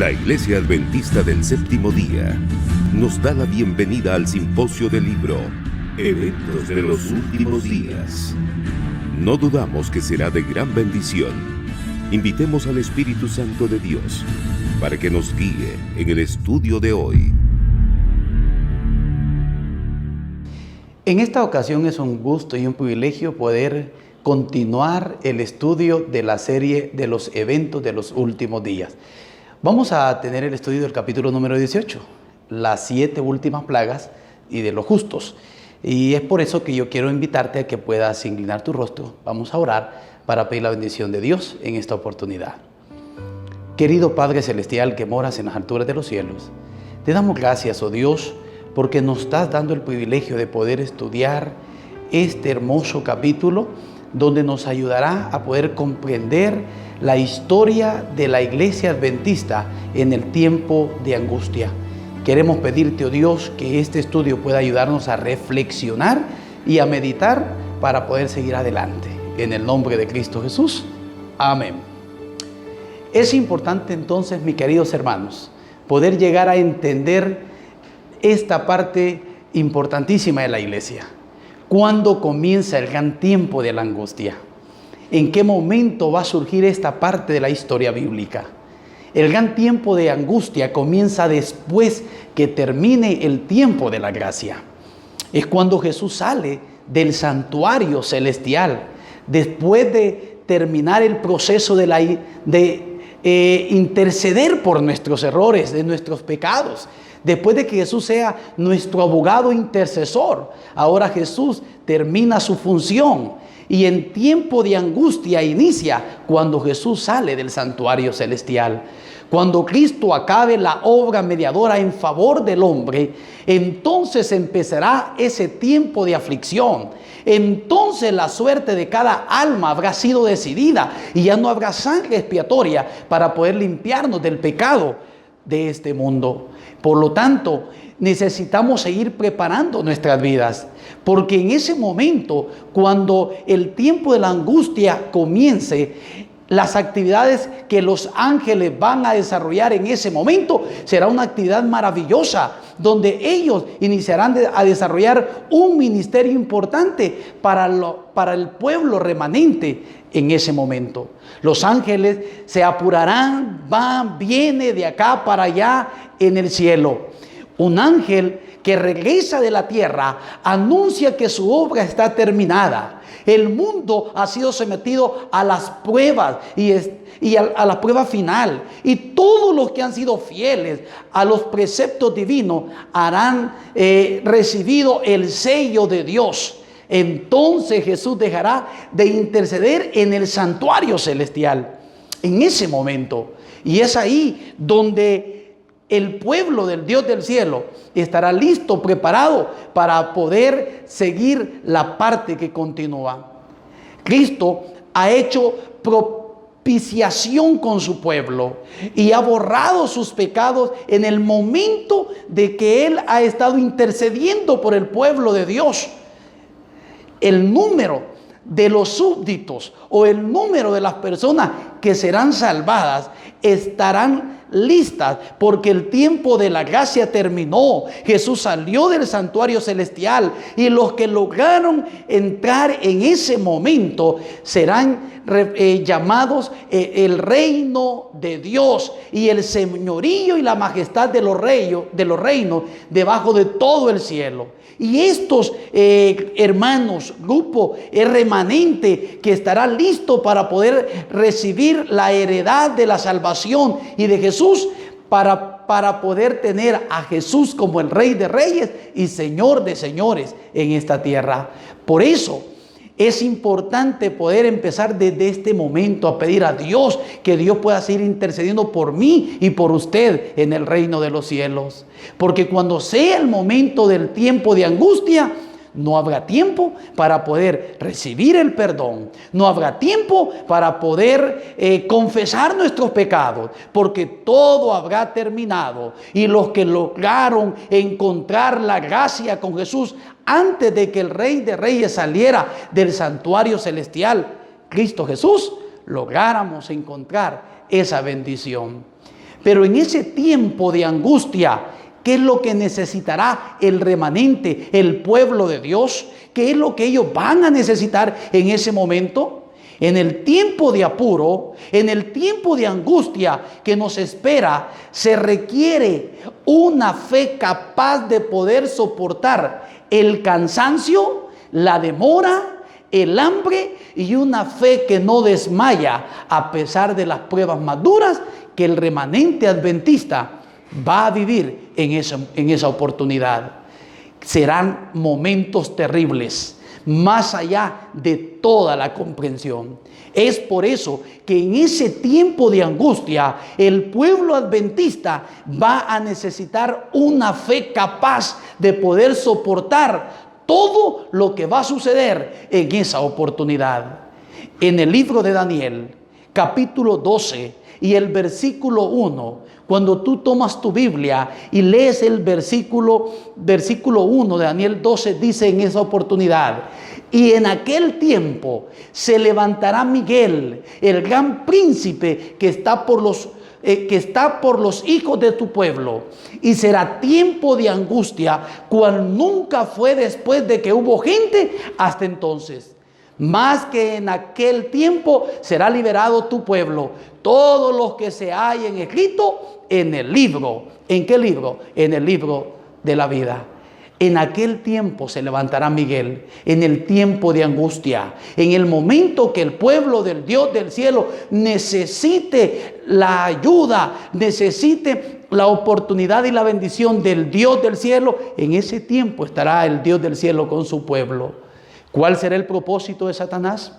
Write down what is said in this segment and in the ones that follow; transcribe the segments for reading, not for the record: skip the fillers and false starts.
La Iglesia Adventista del Séptimo Día nos da la bienvenida al simposio del libro Eventos de los Últimos Días. No dudamos que será de gran bendición. Invitemos al Espíritu Santo de Dios para que nos guíe en el estudio de hoy. En esta ocasión es un gusto y un privilegio poder continuar el estudio de la serie de los eventos de los últimos días. Vamos a tener el estudio del capítulo número 18, las 7 últimas plagas y de los justos. Y es por eso que yo quiero invitarte a que puedas inclinar tu rostro. Vamos a orar para pedir la bendición de Dios en esta oportunidad. Querido Padre Celestial que moras en las alturas de los cielos, te damos gracias, oh Dios, porque nos estás dando el privilegio de poder estudiar este hermoso capítulo donde nos ayudará a poder comprender la historia de la iglesia adventista en el tiempo de angustia. Queremos pedirte, oh Dios, que este estudio pueda ayudarnos a reflexionar y a meditar para poder seguir adelante. En el nombre de Cristo Jesús. Amén. Es importante entonces, mis queridos hermanos, poder llegar a entender esta parte importantísima de la iglesia. ¿Cuándo comienza el gran tiempo de la angustia? ¿En qué momento va a surgir esta parte de la historia bíblica? El gran tiempo de angustia comienza después que termine el tiempo de la gracia. Es cuando Jesús sale del santuario celestial, después de terminar el proceso de interceder por nuestros errores, de nuestros pecados. Después de que Jesús sea nuestro abogado intercesor, ahora Jesús termina su función y en tiempo de angustia inicia cuando Jesús sale del santuario celestial. Cuando Cristo acabe la obra mediadora en favor del hombre, entonces empezará ese tiempo de aflicción. Entonces la suerte de cada alma habrá sido decidida y ya no habrá sangre expiatoria para poder limpiarnos del pecado de este mundo. Por lo tanto, necesitamos seguir preparando nuestras vidas, porque en ese momento, cuando el tiempo de la angustia comience, las actividades que los ángeles van a desarrollar en ese momento será una actividad maravillosa, donde ellos iniciarán a desarrollar un ministerio importante para el pueblo remanente en ese momento. Los ángeles se apurarán, viene de acá para allá en el cielo. Un ángel que regresa de la tierra anuncia que su obra está terminada. El mundo ha sido sometido a las pruebas y a la prueba final. Y todos los que han sido fieles a los preceptos divinos harán recibido el sello de Dios. Entonces Jesús dejará de interceder en el santuario celestial. En ese momento. Y es ahí donde el pueblo del Dios del cielo estará listo, preparado para poder seguir la parte que continúa. Cristo ha hecho propiciación con su pueblo y ha borrado sus pecados en el momento de que Él ha estado intercediendo por el pueblo de Dios. El número de los súbditos o el número de las personas que serán salvadas estarán listas, porque el tiempo de la gracia terminó. Jesús salió del santuario celestial y los que lograron entrar en ese momento serán llamados el reino de Dios y el señorío y la majestad de los reinos debajo de todo el cielo. Y estos hermanos, grupo remanente que estará listo para poder recibir la heredad de la salvación y de Jesús, para poder tener a Jesús como el Rey de Reyes y Señor de Señores en esta tierra. Por eso es importante poder empezar desde este momento a pedir a Dios que Dios pueda seguir intercediendo por mí y por usted en el reino de los cielos. Porque cuando sea el momento del tiempo de angustia, no habrá tiempo para poder recibir el perdón. No habrá tiempo para poder confesar nuestros pecados, porque todo habrá terminado. Y los que lograron encontrar la gracia con Jesús antes de que el Rey de Reyes saliera del santuario celestial, Cristo Jesús, lográramos encontrar esa bendición. Pero en ese tiempo de angustia, ¿qué es lo que necesitará el remanente, el pueblo de Dios? ¿Qué es lo que ellos van a necesitar en ese momento? En el tiempo de apuro, en el tiempo de angustia que nos espera, se requiere una fe capaz de poder soportar el cansancio, la demora, el hambre y una fe que no desmaya a pesar de las pruebas más duras que el remanente adventista va a vivir en esa oportunidad. Serán momentos terribles, más allá de toda la comprensión. Es por eso que en ese tiempo de angustia, el pueblo adventista va a necesitar una fe capaz de poder soportar todo lo que va a suceder en esa oportunidad. En el libro de Daniel, capítulo 12 y el versículo 1, cuando tú tomas tu Biblia y lees el versículo 1 de Daniel 12, dice en esa oportunidad: y en aquel tiempo se levantará Miguel, el gran príncipe que está por los hijos de tu pueblo, y será tiempo de angustia, cual nunca fue después de que hubo gente hasta entonces. Más que en aquel tiempo será liberado tu pueblo, todos los que se hallen escrito en el libro. ¿En qué libro? En el libro de la vida. En aquel tiempo se levantará Miguel, en el tiempo de angustia, en el momento que el pueblo del Dios del cielo necesite la ayuda, necesite la oportunidad y la bendición del Dios del cielo. En ese tiempo estará el Dios del cielo con su pueblo. ¿Cuál será el propósito de Satanás?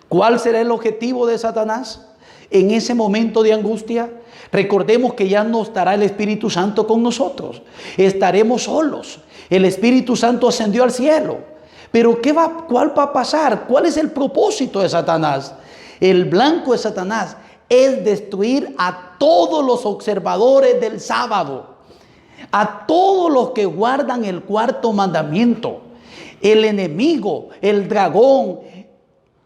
¿Cuál será el objetivo de Satanás en ese momento de angustia? Recordemos que ya no estará el Espíritu Santo con nosotros. Estaremos solos. El Espíritu Santo ascendió al cielo. Pero ¿cuál va a pasar? ¿Cuál es el propósito de Satanás? El blanco de Satanás es destruir a todos los observadores del sábado, a todos los que guardan el cuarto mandamiento. El enemigo, el dragón,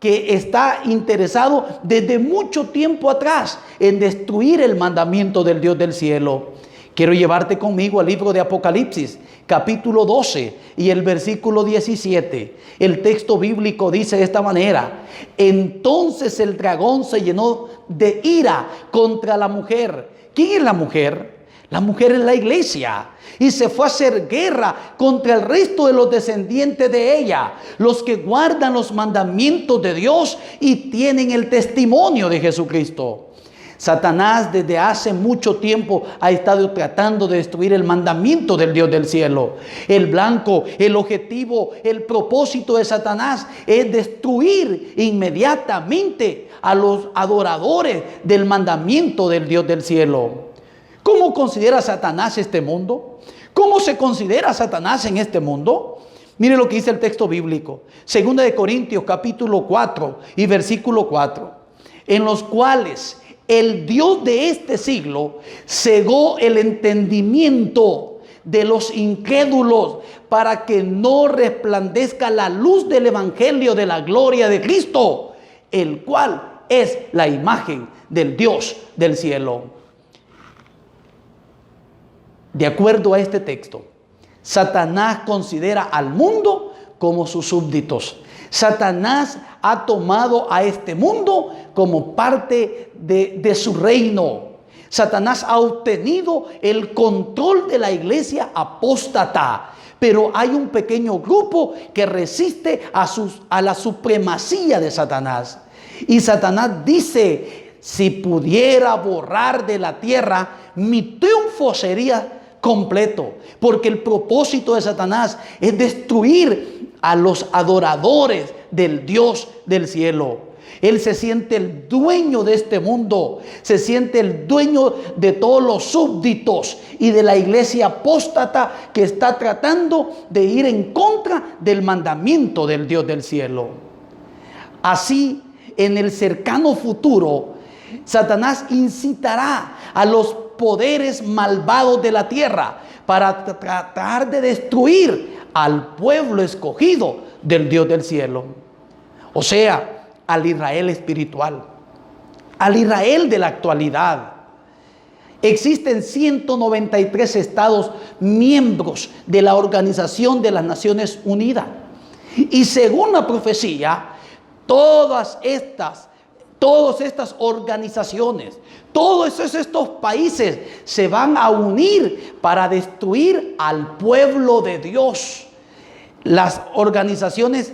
que está interesado desde mucho tiempo atrás en destruir el mandamiento del Dios del cielo. Quiero llevarte conmigo al libro de Apocalipsis, capítulo 12 y el versículo 17. El texto bíblico dice de esta manera: entonces el dragón se llenó de ira contra la mujer. ¿Quién es la mujer? La mujer es la iglesia, y se fue a hacer guerra contra el resto de los descendientes de ella, los que guardan los mandamientos de Dios y tienen el testimonio de Jesucristo. Satanás desde hace mucho tiempo ha estado tratando de destruir el mandamiento del Dios del cielo. El blanco, el objetivo, el propósito de Satanás es destruir inmediatamente a los adoradores del mandamiento del Dios del cielo. ¿Cómo considera Satanás este mundo? ¿Cómo se considera Satanás en este mundo? Mire lo que dice el texto bíblico. 2 de Corintios capítulo 4 y versículo 4. En los cuales el Dios de este siglo cegó el entendimiento de los incrédulos para que no resplandezca la luz del evangelio de la gloria de Cristo, el cual es la imagen del Dios del cielo. De acuerdo a este texto, Satanás considera al mundo como sus súbditos. Satanás ha tomado a este mundo como parte de su reino. Satanás ha obtenido el control de la iglesia apóstata. Pero hay un pequeño grupo que resiste a la supremacía de Satanás. Y Satanás dice: si pudiera borrar de la tierra, mi triunfo sería completo, porque el propósito de Satanás es destruir a los adoradores del Dios del cielo. Él se siente el dueño de este mundo, se siente el dueño de todos los súbditos y de la iglesia apóstata que está tratando de ir en contra del mandamiento del Dios del cielo. Así, en el cercano futuro, Satanás incitará a los poderes malvados de la tierra para tratar de destruir al pueblo escogido del Dios del cielo. O sea, al Israel espiritual, al Israel de la actualidad. Existen 193 estados miembros de la Organización de las Naciones Unidas. Y según la profecía, todas estas organizaciones, todos estos países se van a unir para destruir al pueblo de Dios. Las organizaciones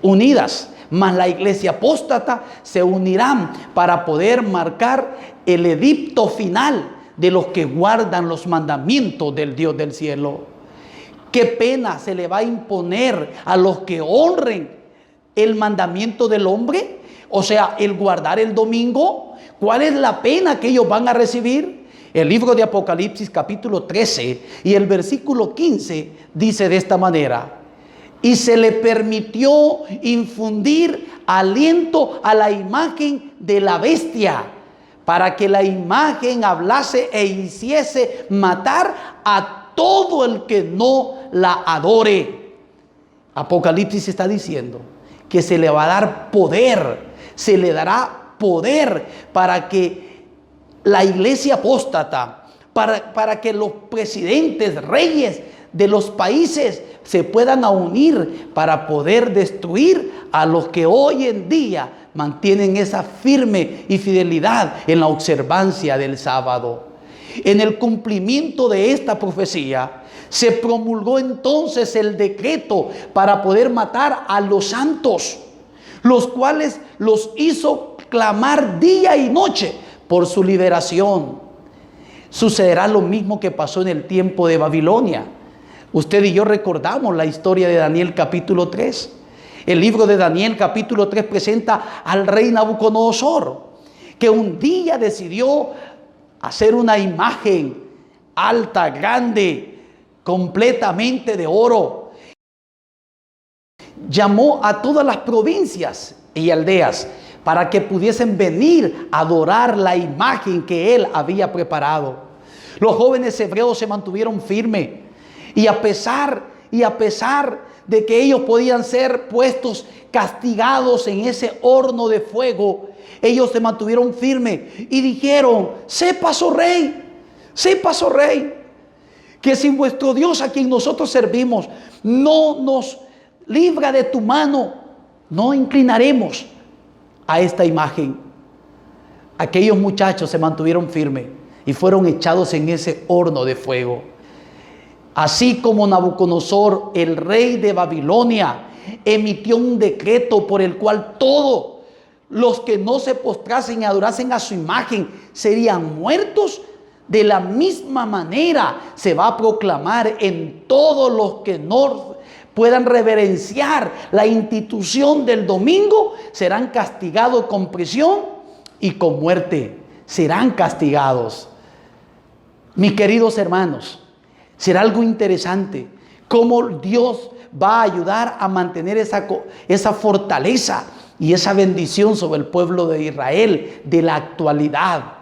unidas más la iglesia apóstata se unirán para poder marcar el edicto final de los que guardan los mandamientos del Dios del cielo. ¿Qué pena se le va a imponer a los que honren el mandamiento del hombre? O sea, el guardar el domingo. ¿Cuál es la pena que ellos van a recibir? El libro de Apocalipsis capítulo 13 y el versículo 15 dice de esta manera: y se le permitió infundir aliento a la imagen de la bestia, para que la imagen hablase e hiciese matar a todo el que no la adore. Apocalipsis está diciendo que se le va a dar poder, se le dará poder para que la iglesia apóstata, para que los presidentes, reyes de los países se puedan unir para poder destruir a los que hoy en día mantienen esa firme y fidelidad en la observancia del sábado. En el cumplimiento de esta profecía se promulgó entonces el decreto para poder matar a los santos, los cuales los hizo clamar día y noche por su liberación. Sucederá lo mismo que pasó en el tiempo de Babilonia. Usted y yo recordamos la historia de Daniel capítulo 3. El libro de Daniel capítulo 3 presenta al rey Nabucodonosor, que un día decidió hacer una imagen alta, grande, completamente de oro. Llamó a todas las provincias y aldeas para que pudiesen venir a adorar la imagen que él había preparado. Los jóvenes hebreos se mantuvieron firmes. Y a pesar de que ellos podían ser puestos castigados en ese horno de fuego, ellos se mantuvieron firmes y dijeron: sepa, oh rey, que si vuestro Dios a quien nosotros servimos no nos libra de tu mano, no inclinaremos a esta imagen. Aquellos muchachos se mantuvieron firmes y fueron echados en ese horno de fuego. Así como Nabucodonosor, el rey de Babilonia, emitió un decreto por el cual todos los que no se postrasen y adorasen a su imagen serían muertos, de la misma manera se va a proclamar en todos los que no puedan reverenciar la institución del domingo, serán castigados con prisión y con muerte. Serán castigados. Mis queridos hermanos, será algo interesante cómo Dios va a ayudar a mantener esa fortaleza y esa bendición sobre el pueblo de Israel de la actualidad.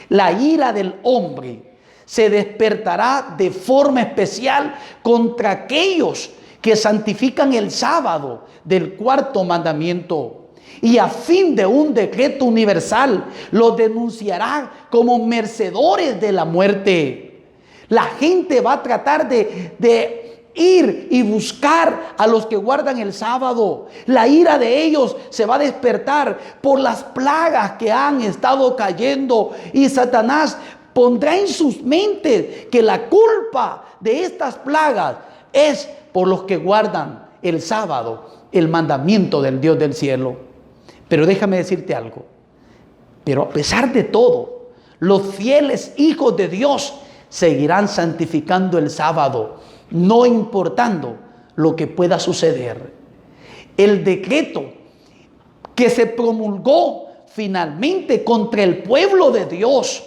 La ira del hombre se despertará de forma especial contra aquellos que santifican el sábado del cuarto mandamiento, y a fin de un decreto universal los denunciará como merecedores de la muerte. La gente va a tratar de ir y buscar a los que guardan el sábado. La ira de ellos se va a despertar por las plagas que han estado cayendo, y Satanás pondrá en sus mentes que la culpa de estas plagas es por los que guardan el sábado, el mandamiento del Dios del cielo. Pero déjame decirte algo. Pero a pesar de todo, los fieles hijos de Dios seguirán santificando el sábado, no importando lo que pueda suceder. El decreto que se promulgó finalmente contra el pueblo de Dios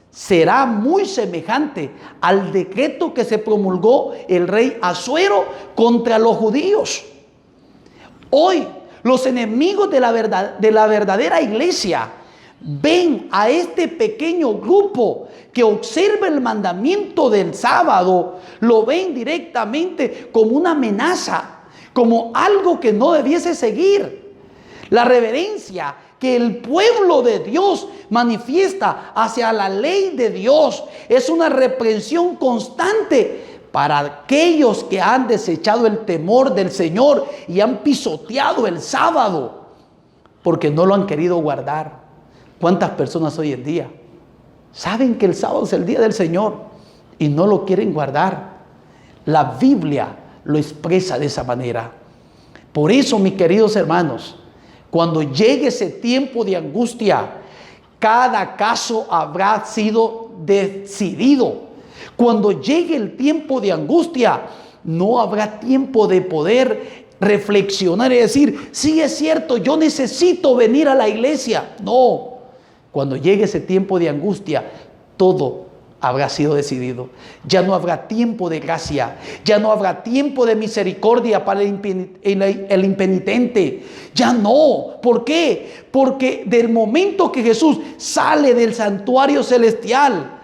será muy semejante al decreto que se promulgó el rey Asuero contra los judíos. Hoy los enemigos de la verdadera iglesia ven a este pequeño grupo que observa el mandamiento del sábado, lo ven directamente como una amenaza, como algo que no debiese seguir. La reverencia que el pueblo de Dios manifiesta hacia la ley de Dios es una reprensión constante para aquellos que han desechado el temor del Señor y han pisoteado el sábado porque no lo han querido guardar. ¿Cuántas personas hoy en día saben que el sábado es el día del Señor y no lo quieren guardar? La Biblia lo expresa de esa manera. Por eso, mis queridos hermanos, cuando llegue ese tiempo de angustia, cada caso habrá sido decidido. Cuando llegue el tiempo de angustia, no habrá tiempo de poder reflexionar y decir, sí es cierto, yo necesito venir a la iglesia. No, cuando llegue ese tiempo de angustia, todo habrá sido decidido. Ya no habrá tiempo de gracia, ya no habrá tiempo de misericordia para el impenitente. Ya no. ¿Por qué? Porque del momento que Jesús sale del santuario celestial,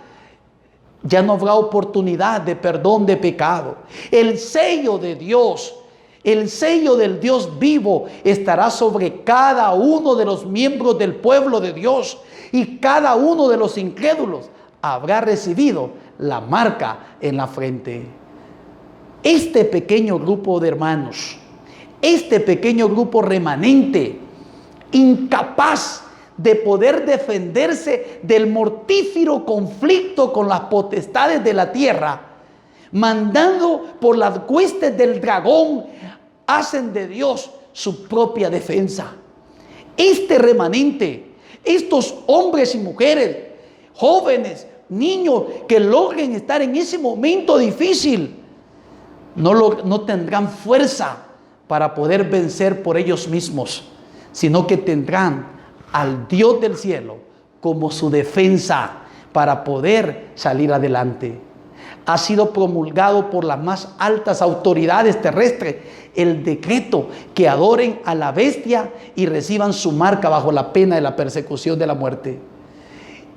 ya no habrá oportunidad de perdón de pecado. El sello de Dios, el sello del Dios vivo estará sobre cada uno de los miembros del pueblo de Dios, y cada uno de los incrédulos habrá recibido la marca en la frente. Este pequeño grupo de hermanos, este pequeño grupo remanente, incapaz de poder defenderse del mortífero conflicto con las potestades de la tierra, mandando por las huestes del dragón, hacen de Dios su propia defensa. Este remanente, estos hombres y mujeres, jóvenes, niños que logren estar en ese momento difícil, no tendrán fuerza para poder vencer por ellos mismos, sino que tendrán al Dios del cielo como su defensa para poder salir adelante. Ha sido promulgado por las más altas autoridades terrestres el decreto que adoren a la bestia y reciban su marca bajo la pena de la persecución de la muerte.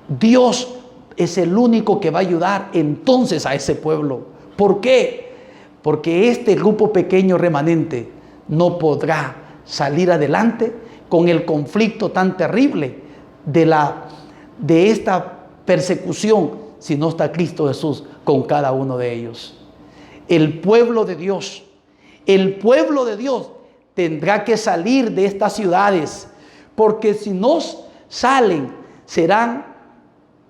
Dios es el único que va a ayudar entonces a ese pueblo. ¿Por qué? Porque este grupo pequeño remanente no podrá salir adelante con el conflicto tan terrible de esta persecución si no está Cristo Jesús con cada uno de ellos. El pueblo de Dios tendrá que salir de estas ciudades, porque si no salen serán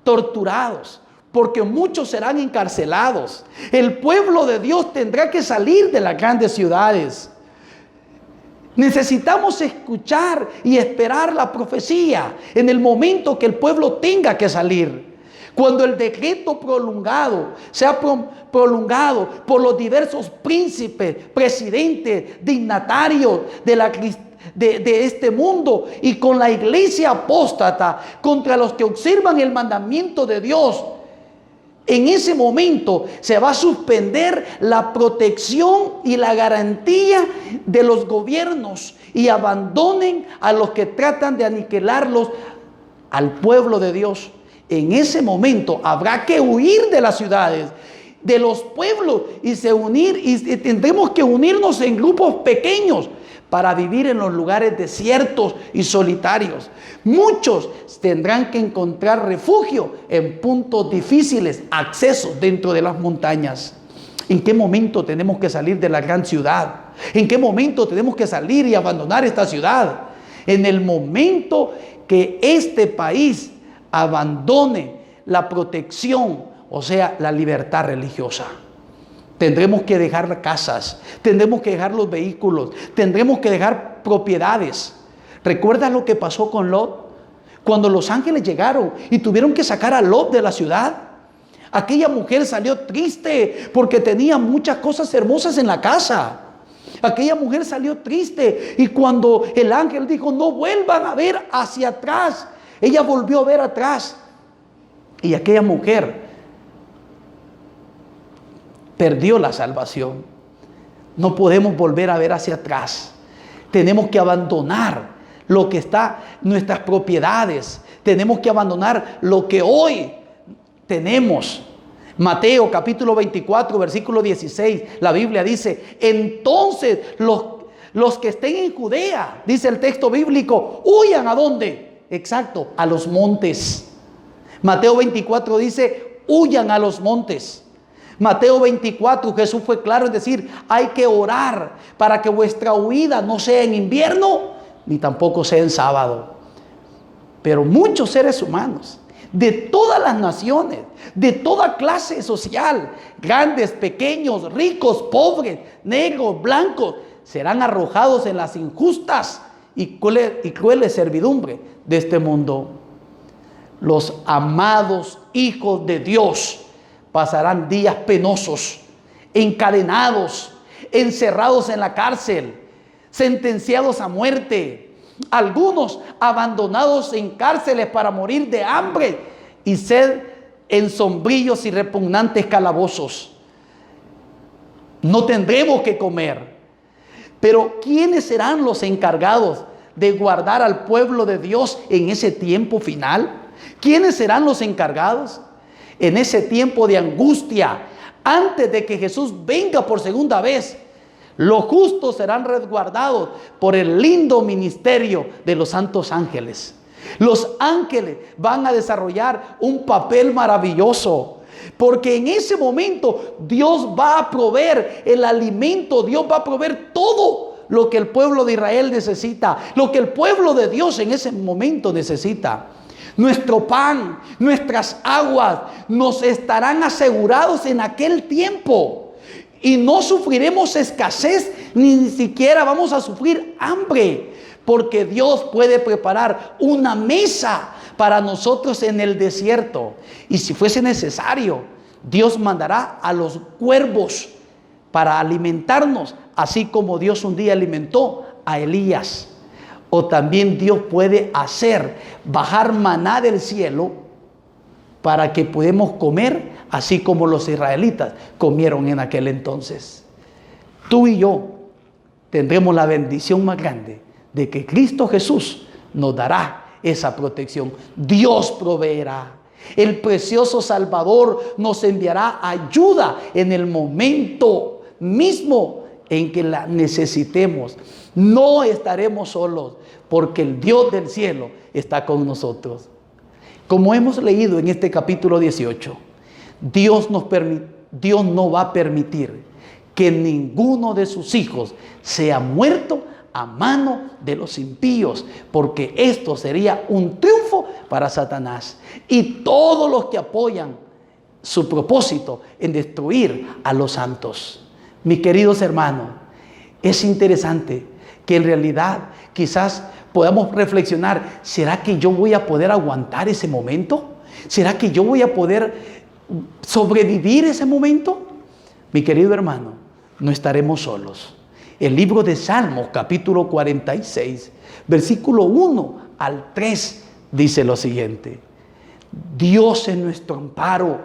torturados, porque muchos serán encarcelados. El pueblo de Dios tendrá que salir de las grandes ciudades. Necesitamos escuchar y esperar la profecía en el momento que el pueblo tenga que salir. Cuando el decreto prolongado sea prolongado por los diversos príncipes, presidentes, dignatarios de este mundo, y con la iglesia apóstata contra los que observan el mandamiento de Dios, en ese momento se va a suspender la protección y la garantía de los gobiernos y abandonen a los que tratan de aniquilarlos al pueblo de Dios. En ese momento habrá que huir de las ciudades, de los pueblos, y tendremos que unirnos en grupos pequeños para vivir en los lugares desiertos y solitarios. Muchos tendrán que encontrar refugio en puntos difíciles, accesos dentro de las montañas. ¿En qué momento tenemos que salir de la gran ciudad? ¿En qué momento tenemos que salir y abandonar esta ciudad? En el momento que este país abandone la protección, o sea, la libertad religiosa. Tendremos que dejar casas, tendremos que dejar los vehículos, tendremos que dejar propiedades. ¿Recuerdas lo que pasó con Lot? Cuando los ángeles llegaron y tuvieron que sacar a Lot de la ciudad. Aquella mujer salió triste porque tenía muchas cosas hermosas en la casa. Aquella mujer salió triste, y cuando el ángel dijo, no vuelvan a ver hacia atrás, ella volvió a ver atrás. Y aquella mujer perdió la salvación. No podemos volver a ver hacia atrás. Tenemos que abandonar lo que está, nuestras propiedades. Tenemos que abandonar lo que hoy tenemos. Mateo capítulo 24, versículo 16, la Biblia dice, entonces Los que estén en Judea, dice el texto bíblico, huyan ¿a dónde? Exacto, a los montes. Mateo 24 dice, huyan a los montes. Mateo 24, Jesús fue claro en decir, hay que orar para que vuestra huida no sea en invierno, ni tampoco sea en sábado. Pero muchos seres humanos, de todas las naciones, de toda clase social, grandes, pequeños, ricos, pobres, negros, blancos, serán arrojados en las injustas y crueles servidumbres de este mundo. Los amados hijos de Dios pasarán días penosos, encadenados, encerrados en la cárcel, sentenciados a muerte, algunos abandonados en cárceles para morir de hambre y sed en sombríos y repugnantes calabozos. No tendremos que comer. Pero ¿quiénes serán los encargados de guardar al pueblo de Dios en ese tiempo final? ¿Quiénes serán los encargados? En ese tiempo de angustia, antes de que Jesús venga por segunda vez, los justos serán resguardados por el lindo ministerio de los santos ángeles. Los ángeles van a desarrollar un papel maravilloso, porque en ese momento Dios va a proveer el alimento, Dios va a proveer todo lo que el pueblo de Israel necesita, lo que el pueblo de Dios en ese momento necesita. Nuestro pan, nuestras aguas nos estarán asegurados en aquel tiempo y no sufriremos escasez, ni siquiera vamos a sufrir hambre, porque Dios puede preparar una mesa para nosotros en el desierto. Y si fuese necesario, Dios mandará a los cuervos para alimentarnos, así como Dios un día alimentó a Elías. O también Dios puede hacer bajar maná del cielo para que podamos comer, así como los israelitas comieron en aquel entonces. Tú y yo tendremos la bendición más grande de que Cristo Jesús nos dará esa protección. Dios proveerá. El precioso Salvador nos enviará ayuda en el momento mismo en que la necesitemos. No estaremos solos, porque el Dios del cielo está con nosotros. Como hemos leído en este capítulo 18, Dios no va a permitir que ninguno de sus hijos sea muerto a mano de los impíos, porque esto sería un triunfo para Satanás y todos los que apoyan su propósito en destruir a los santos. Mis queridos hermanos, es interesante que en realidad quizás podamos reflexionar, ¿será que yo voy a poder aguantar ese momento? ¿Será que yo voy a poder sobrevivir ese momento? Mi querido hermano, no estaremos solos. El libro de Salmos, capítulo 46, versículo 1 al 3, dice lo siguiente: Dios es nuestro amparo,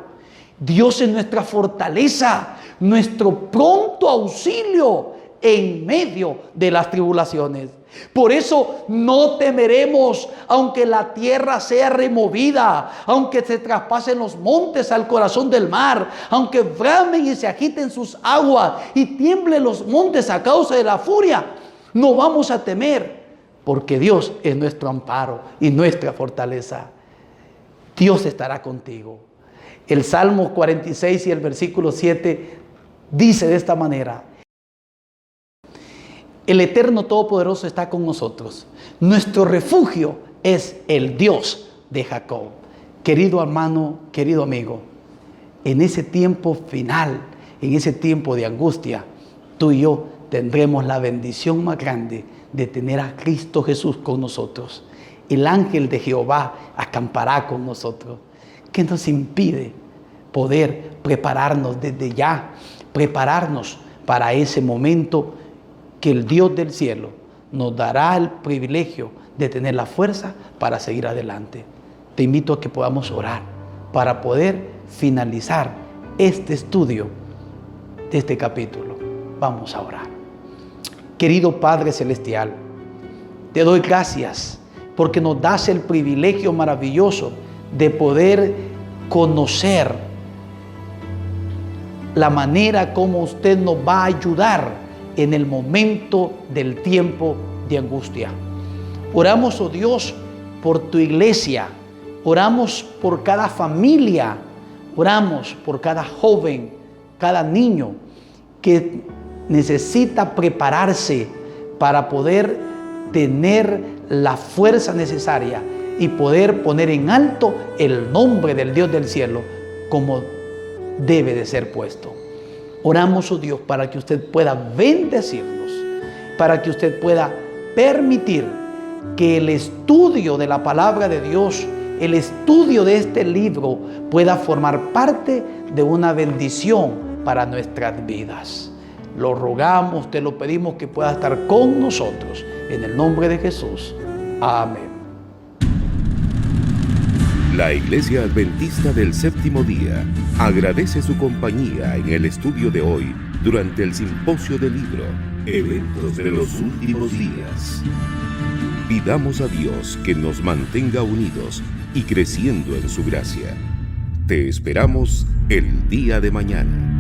Dios es nuestra fortaleza, nuestro pronto auxilio en medio de las tribulaciones. Por eso no temeremos, aunque la tierra sea removida, aunque se traspasen los montes al corazón del mar, aunque bramen y se agiten sus aguas y tiemblen los montes a causa de la furia. No vamos a temer, porque Dios es nuestro amparo y nuestra fortaleza. Dios estará contigo. El Salmo 46 y el versículo 7 dice de esta manera: el Eterno Todopoderoso está con nosotros. Nuestro refugio es el Dios de Jacob. Querido hermano, querido amigo, en ese tiempo final, en ese tiempo de angustia, tú y yo tendremos la bendición más grande de tener a Cristo Jesús con nosotros. El ángel de Jehová acampará con nosotros. ¿Qué nos impide poder prepararnos desde ya? Prepararnos para ese momento que el Dios del cielo nos dará el privilegio de tener la fuerza para seguir adelante. Te invito a que podamos orar para poder finalizar este estudio de este capítulo. Vamos a orar. Querido Padre Celestial, te doy gracias porque nos das el privilegio maravilloso de poder conocer la manera como usted nos va a ayudar en el momento del tiempo de angustia. Oramos, oh Dios, por tu iglesia. Oramos por cada familia. Oramos por cada joven, cada niño que necesita prepararse para poder tener la fuerza necesaria y poder poner en alto el nombre del Dios del cielo como debe de ser puesto. Oramos, oh Dios, para que usted pueda bendecirnos, para que usted pueda permitir que el estudio de la palabra de Dios, el estudio de este libro pueda formar parte de una bendición para nuestras vidas. Lo rogamos, te lo pedimos que pueda estar con nosotros. En el nombre de Jesús. Amén. La Iglesia Adventista del Séptimo Día agradece su compañía en el estudio de hoy durante el Simposio del Libro Eventos de los Últimos Días. Pidamos a Dios que nos mantenga unidos y creciendo en su gracia. Te esperamos el día de mañana.